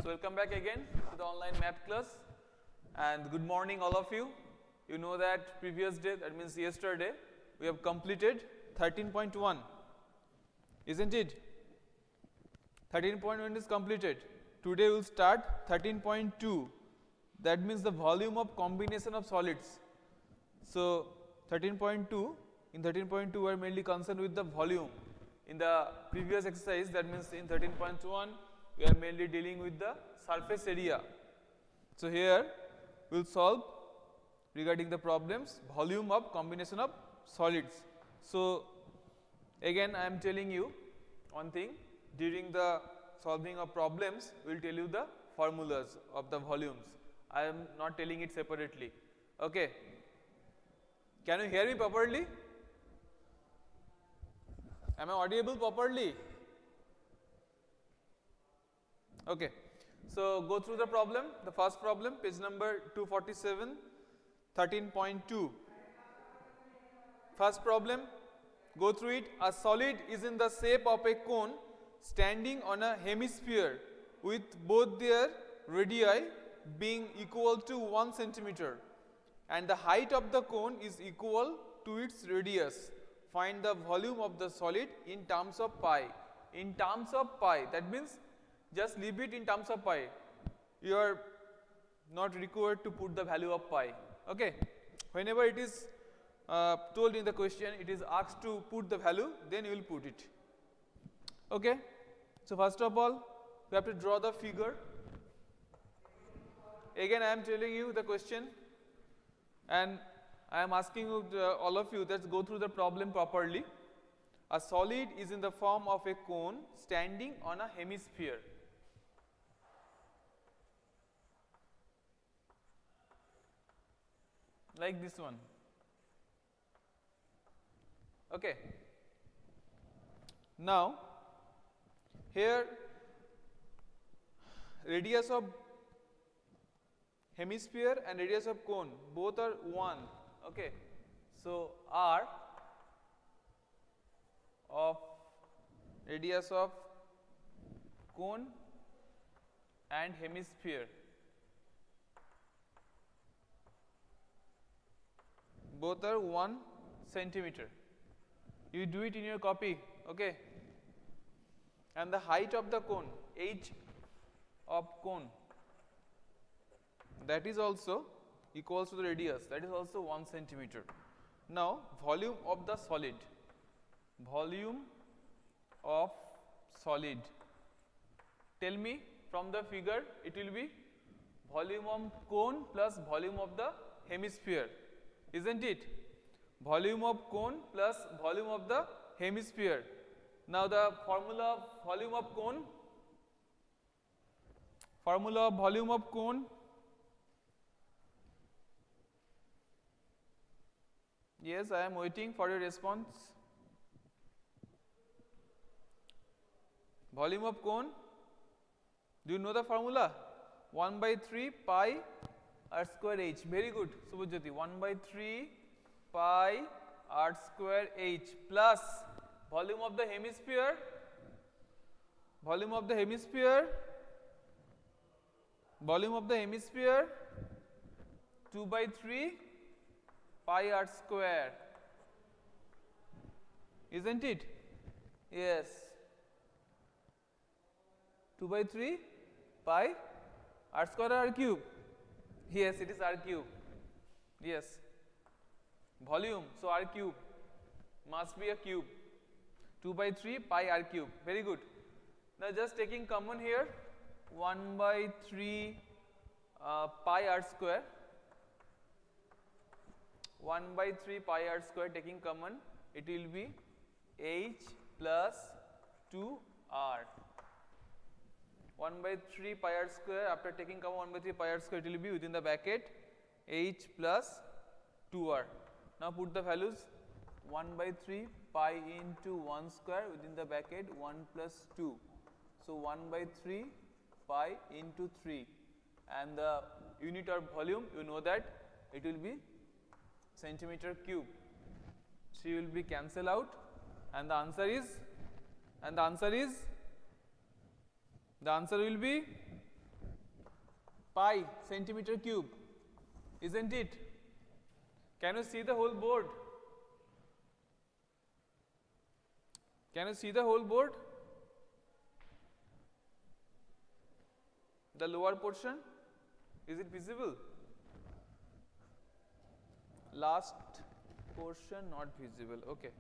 So welcome back again to the online math class, and good morning all of you. You know that previous day, that means yesterday, we have completed 13.1, isn't it? 13.1 is completed. Today we will start 13.2, that means the volume of combination of solids. So 13.2, in 13.2 we are mainly concerned with the volume. In the previous exercise, that means in 13.1 we are mainly dealing with the surface area. So here we will solve regarding the problems volume of combination of solids. So again I am telling you one thing, during the solving of problems we will tell you the formulas of the volumes. I am not telling it separately. Okay. Can you hear me properly? Am I audible properly? Okay. So go through the problem. The first problem, page number 247, 13.2. First problem, go through it. A solid is in the shape of a cone standing on a hemisphere with both their radii being equal to 1 centimeter, and the height of the cone is equal to its radius. Find the volume of the solid in terms of pi. In terms of pi, that means just leave it in terms of pi. You are not required to put the value of pi. Okay. Whenever it is told in the question, it is asked to put the value, then you will put it. Okay. So first of all, you have to draw the figure. Again I am telling you the question, and I am asking you, all of you, let's go through the problem properly. A solid is in the form of a cone standing on a hemisphere. Like this one. Okay. Now here radius of hemisphere and radius of cone both are 1. Okay. So r of radius of cone and hemisphere both are 1 centimeter. You do it in your copy. Okay. And the height of the cone, h of cone, that is also equals to the radius, that is also 1 centimeter. Now volume of the solid, volume of solid, tell me from the figure, it will be volume of cone plus volume of the hemisphere, isn't it? Volume of cone plus volume of the hemisphere. Now the formula of volume of cone, formula of volume of cone, yes, I am waiting for your response. Volume of cone, do you know the formula? 1 by 3 pi r square h. Very good, Subhajyoti. 1 by 3 pi r square h plus volume of the hemisphere, volume of the hemisphere, volume of the hemisphere 2 by 3 pi r square, isn't it? Yes. 2 by 3 pi r square or r cube? Yes, it is r cube. Yes. Volume, so r cube must be a cube. 2 by 3 pi r cube. Very good. Now just taking common here, 1 by 3 pi r square, 1 by 3 pi r square taking common, it will be h plus 2r. 1 by 3 pi r square, after taking common 1 by 3 pi r square, it will be within the bracket h plus 2r. Now put the values, 1 by 3 pi into 1 square within the bracket 1 plus 2. So 1 by 3 pi into 3, and the unit of volume, you know that it will be centimeter cube. 3 will be cancelled out, and the answer is, the answer will be pi centimeter cube, isn't it? Can you see the whole board? Can you see the whole board? The lower portion, is it visible? Last portion not visible. Okay,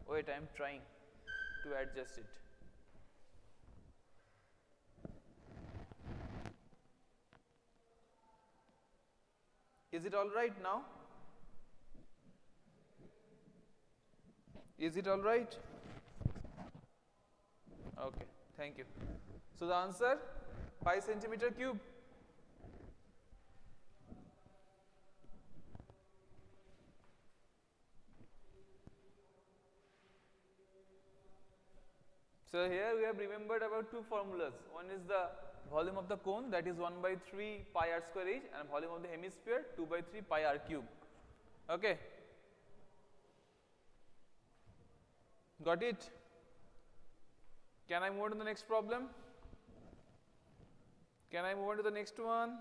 wait, I am trying to adjust it. Is it all right now? Is it all right? Okay, thank you. So the answer, pi centimeter cube. So here we have remembered about two formulas. One is the volume of the cone, that is 1 by 3 pi r square h, and volume of the hemisphere 2 by 3 pi r cube. Okay. Got it? Can I move on to the next problem? Can I move on to the next one?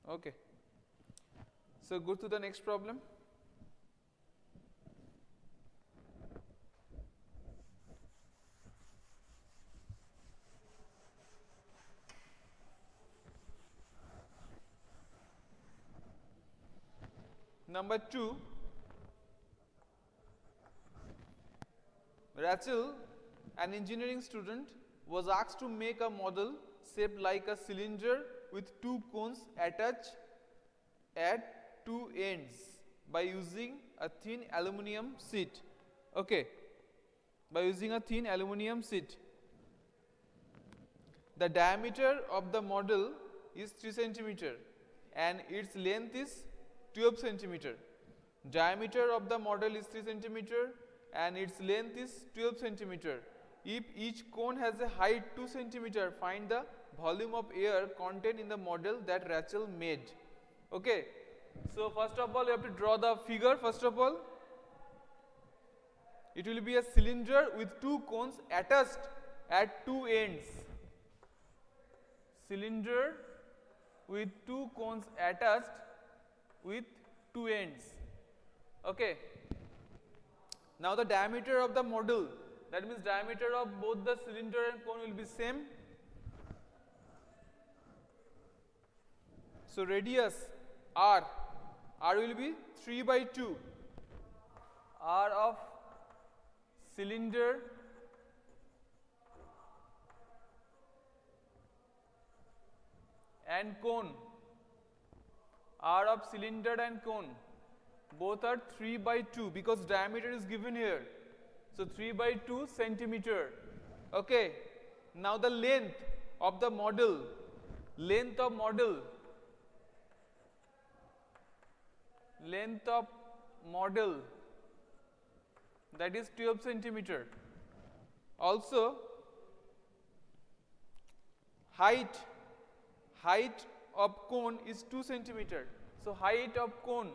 Okay. So go to the next problem. Number 2, Rachel, an engineering student, was asked to make a model shaped like a cylinder with two cones attached at two ends by using a thin aluminum sheet. Okay, by using a thin aluminum sheet. The diameter of the model is 3 centimeter and its length is 12 centimeter. Diameter of the model is 3 centimeter and its length is 12 centimeter. If each cone has a height 2 centimeter, find the volume of air contained in the model that Rachel made. Okay. So first of all, you have to draw the figure. First of all, it will be a cylinder with two cones attached at two ends. Cylinder with two cones attached with two ends. Okay. Now the diameter of the model, that means diameter of both the cylinder and cone will be same. So radius r will be 3 by 2. R of cylinder and cone. R of cylinder and cone, both are 3 by 2 because diameter is given here. So 3 by 2 centimeter. Okay. Now the length of the model, length of model that is 12 centimeter. Also height of cone is 2 centimeter. So height of cone,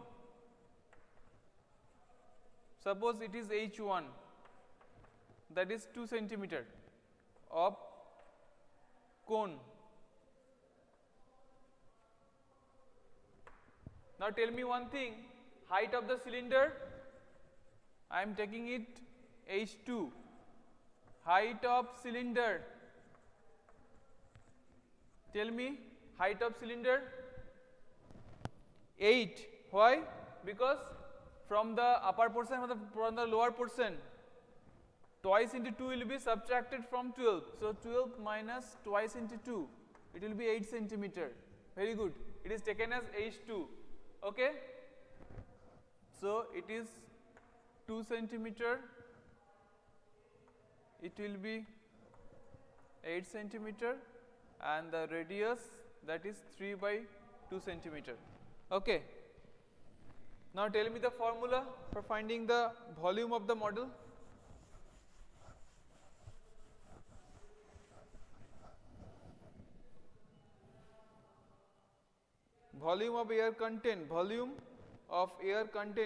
suppose it is H1, that is 2 centimeter of cone. Now tell me one thing, height of the cylinder, I am taking it H2, height of cylinder, tell me height of cylinder 8. Why? Because from the upper portion from the lower portion, twice into 2 will be subtracted from 12. So 12 minus twice into 2, it will be 8 centimeter. Very good. It is taken as H2. Okay. So it is 2 centimeter. It will be 8 centimeter, and the radius, that is 3 by 2 centimeter. Okay. Now tell me the formula for finding the volume of the model. Volume of air content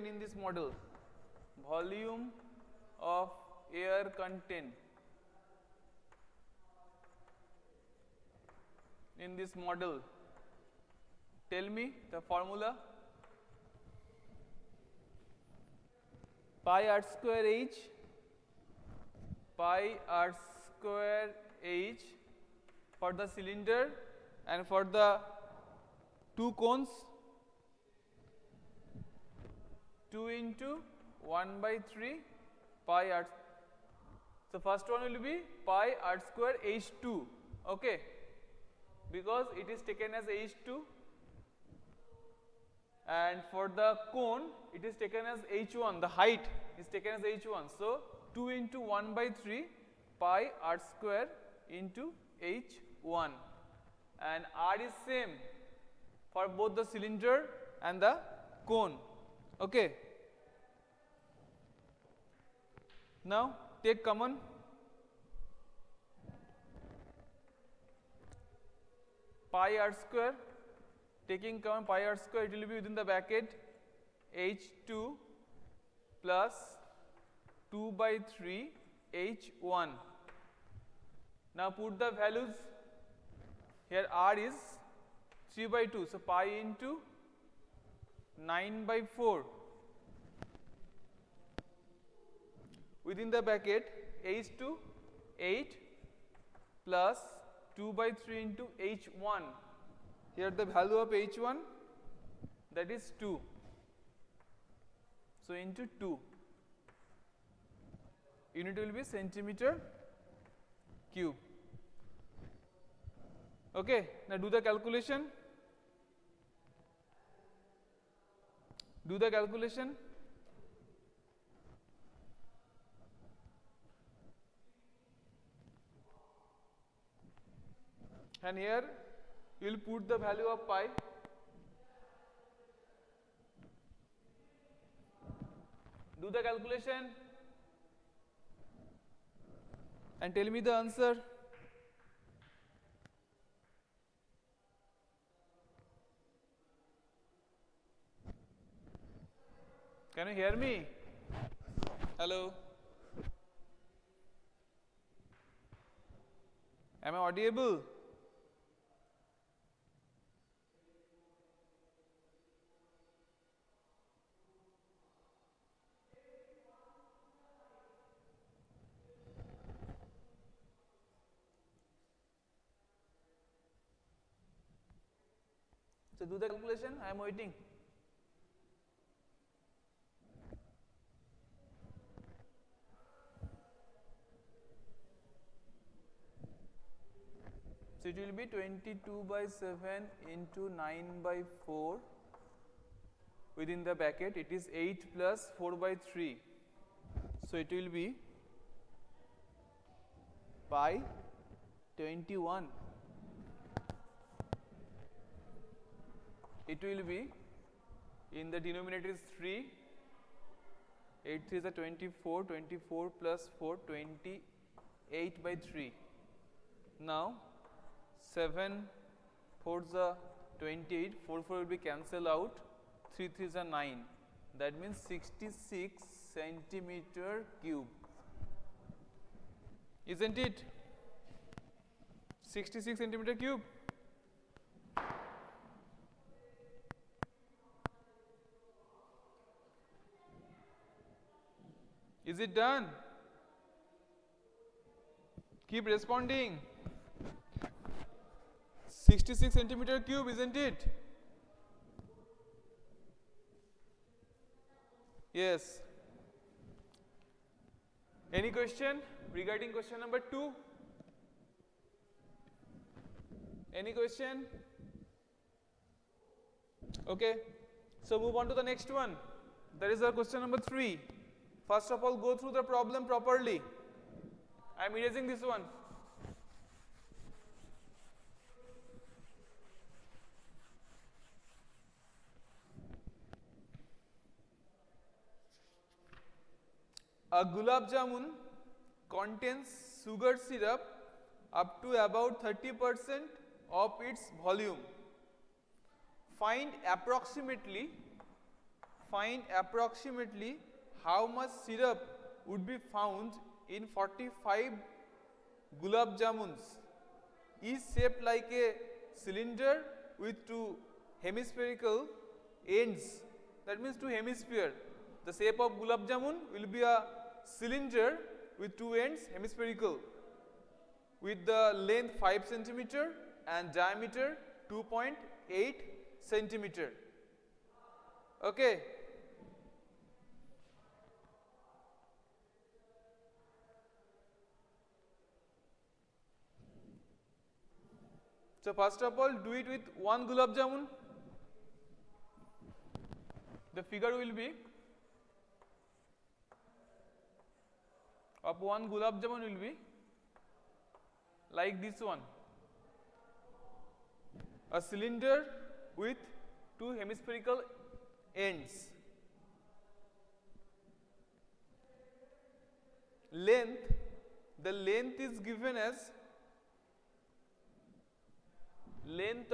in this model. volume of air contained in this model. Tell me the formula. Pi r square h, pi r square h for the cylinder, and for the two cones 2 into 1 by 3 pi r. So first one will be pi r square h2, okay, because it is taken as h2, and for the cone it is taken as h1, the height is taken as h1. So 2 into 1 by 3 pi r square into h1, and r is same for both the cylinder and the cone, okay. Now take common. Pi r square, taking common pi r square, it will be within the bracket h2 plus 2 by 3 h1. Now put the values. Here r is 3 by 2, so pi into 9 by 4 within the bracket h2 8 plus 2 by 3 into h1. Here the value of h1, that is 2, so into 2. Unit will be centimeter cube, okay. Now do the calculation. Do the calculation. And here you will put the value of pi. Do the calculation and tell me the answer. Can you hear me? Hello? Am I audible? So do the calculation, I am waiting. So it will be 22 by 7 into 9 by 4 within the bracket. It is 8 plus 4 by 3. So it will be pi 21. It will be, in the denominator is 3, 8 3 is a 24, 24 plus 4, 28 by 3. Now 7 4 is a 28, 4 4 will be cancelled out, 3 3 is a 9, that means 66 centimeter cube, isn't it? 66 centimeter cube. Is it done? Keep responding. 66 centimeter cube, isn't it? Yes. Any question regarding question number 2? Any question? Okay. So move on to the next one. That is our question number 3. First of all, go through the problem properly. I am erasing this one. A gulab jamun contains sugar syrup up to about 30% of its volume. Find approximately how much syrup would be found in 45 gulab jamuns is shaped like a cylinder with two hemispherical ends. That means two hemisphere. The shape of gulab jamun will be a cylinder with two ends hemispherical, with the length 5 centimeter and diameter 2.8 centimeter. Okay. So first of all, do it with one gulab jamun. The figure will be of one gulab jamun will be like this one, a cylinder with two hemispherical ends. Length, the length is given as length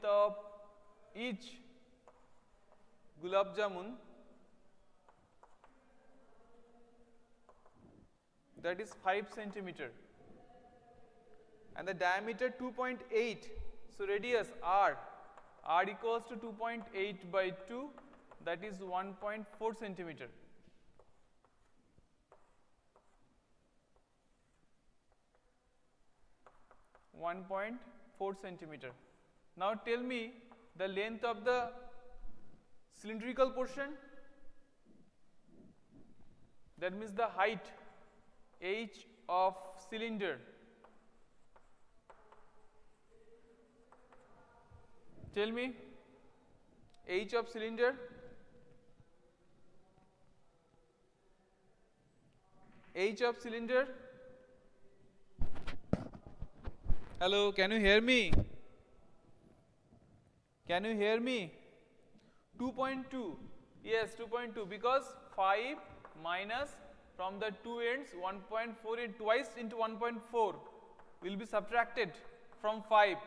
of each gulab jamun, that is 5 centimeter, and the diameter 2.8. So radius r equals to 2.8 by 2, that is 1.4 centimeter. centimeter. Now tell me the length of the cylindrical portion, that means the height h of cylinder. Tell me h of cylinder. H of cylinder. Hello, can you hear me? Can you hear me? 2.2. Yes, 2.2, because 5 minus from the two ends 1.4 and twice into 1.4 will be subtracted from 5.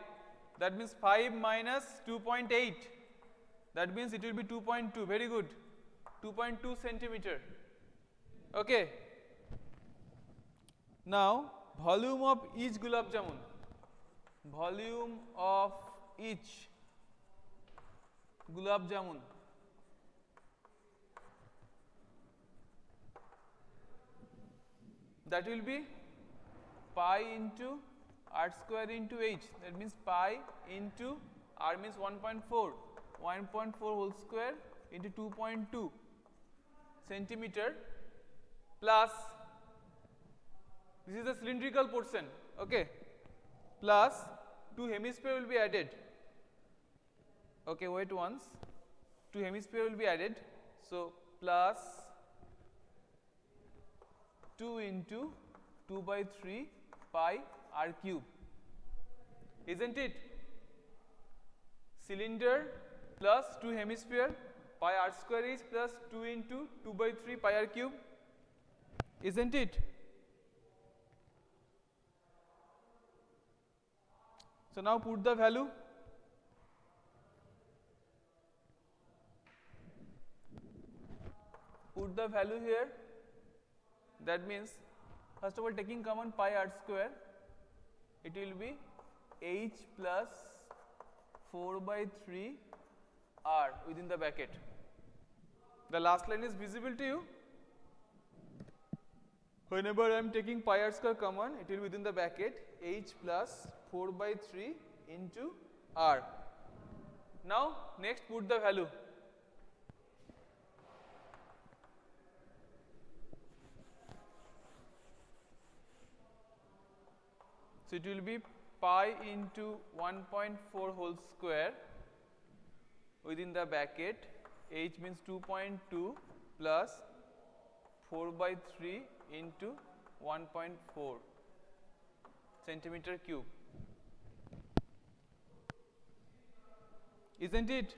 That means 5 minus 2.8. That means it will be 2.2. Very good. 2.2 centimeter. Okay. Now, volume of each gulab jamun. Volume of each gulab jamun. That will be pi into r square into h. That means pi into r means 1.4. 1.4 whole square into 2.2 centimeter plus, this is the cylindrical portion, okay, plus two hemisphere will be added. Okay, wait once. Two hemisphere will be added. So plus 2 into 2 by 3 pi r cube. Isn't it? Cylinder plus two hemisphere, pi r square is plus 2 into 2 by 3 pi r cube. Isn't it? So now put the value. Put the value here. That means, first of all, taking common pi r square, it will be h plus 4 by 3 r within the bracket. The last line is visible to you. Whenever I am taking pi r square common, it will be within the bracket h plus 4 by 3 into r. Now, next put the value. So it will be pi into 1.4 whole square within the bracket, h means 2.2 plus 4 by 3 into 1.4 centimeter cube. Isn't it?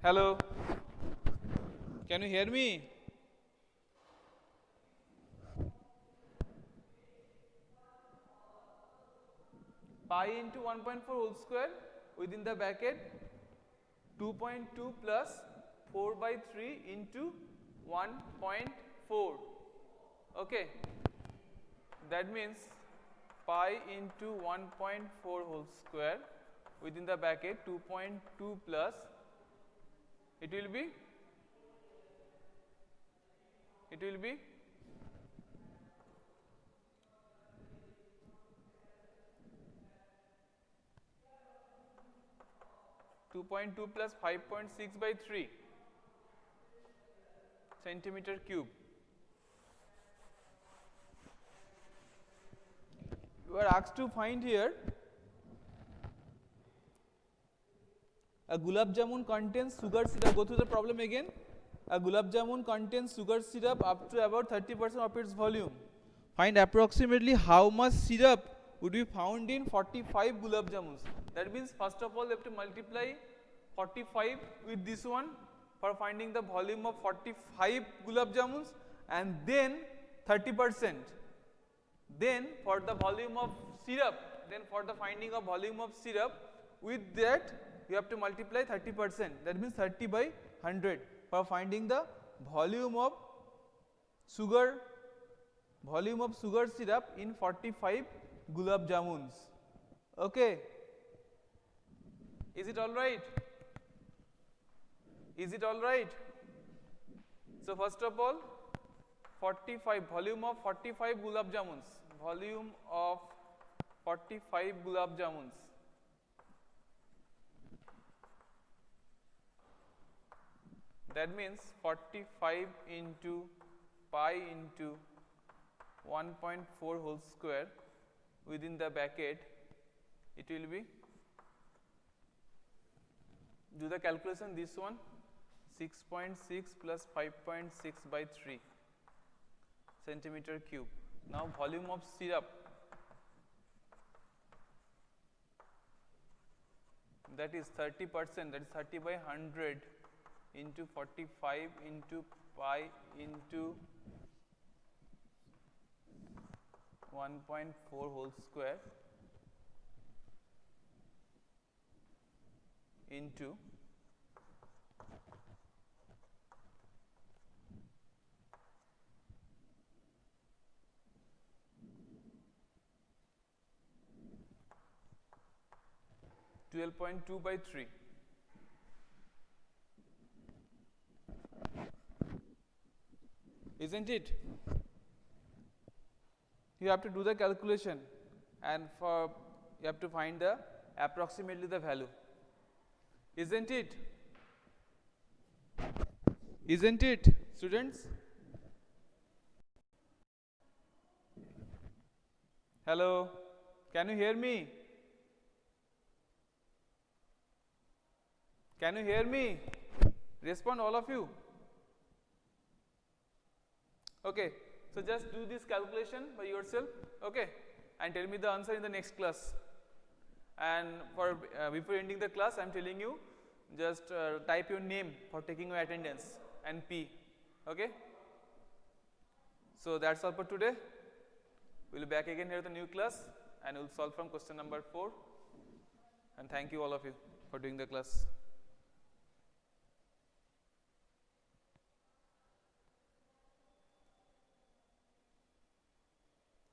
Hello? Can you hear me? Pi into 1.4 whole square within the bracket 2.2 plus 4 by 3 into 1.4. Okay, that means pi into 1.4 whole square within the bracket 2.2 plus, it will be 2.2 plus 5.6 by 3 centimeter cube. You are asked to find here a gulab jamun contains sugar syrup. Go through the problem again. A gulab jamun contains sugar syrup up to about 30% of its volume. Find approximately how much syrup would be found in 45 gulab jamuns. That means first of all you have to multiply 45 with this one for finding the volume of 45 gulab jamuns, and then 30%. Then for the volume of syrup, then for the finding of volume of syrup, with that you have to multiply 30%. That means 30 by 100 for finding the volume of sugar syrup in 45 gulab jamuns. Okay, is it all right? Is it all right? So first of all, 45 volume of 45 gulab jamuns, volume of 45 gulab jamuns. That means 45 into pi into 1.4 whole square within the bracket, it will be, do the calculation, this one 6.6 plus 5.6 by 3 centimeter cube. Now volume of syrup, that is 30%, that is 30 by 100 into 45 into pi into 1.4 whole square into 12.2 by 3. Isn't it? You have to do the calculation, and for you have to find the approximately the value. Isn't it? Isn't it, students? Hello, can you hear me? Can you hear me? Respond, all of you. Okay, so just do this calculation by yourself, okay, and tell me the answer in the next class. And for before ending the class, I am telling you, just type your name for taking your attendance and P, okay. So that's all for today. We will be back again here with a new class, and we will solve from question number 4. And thank you all of you for doing the class.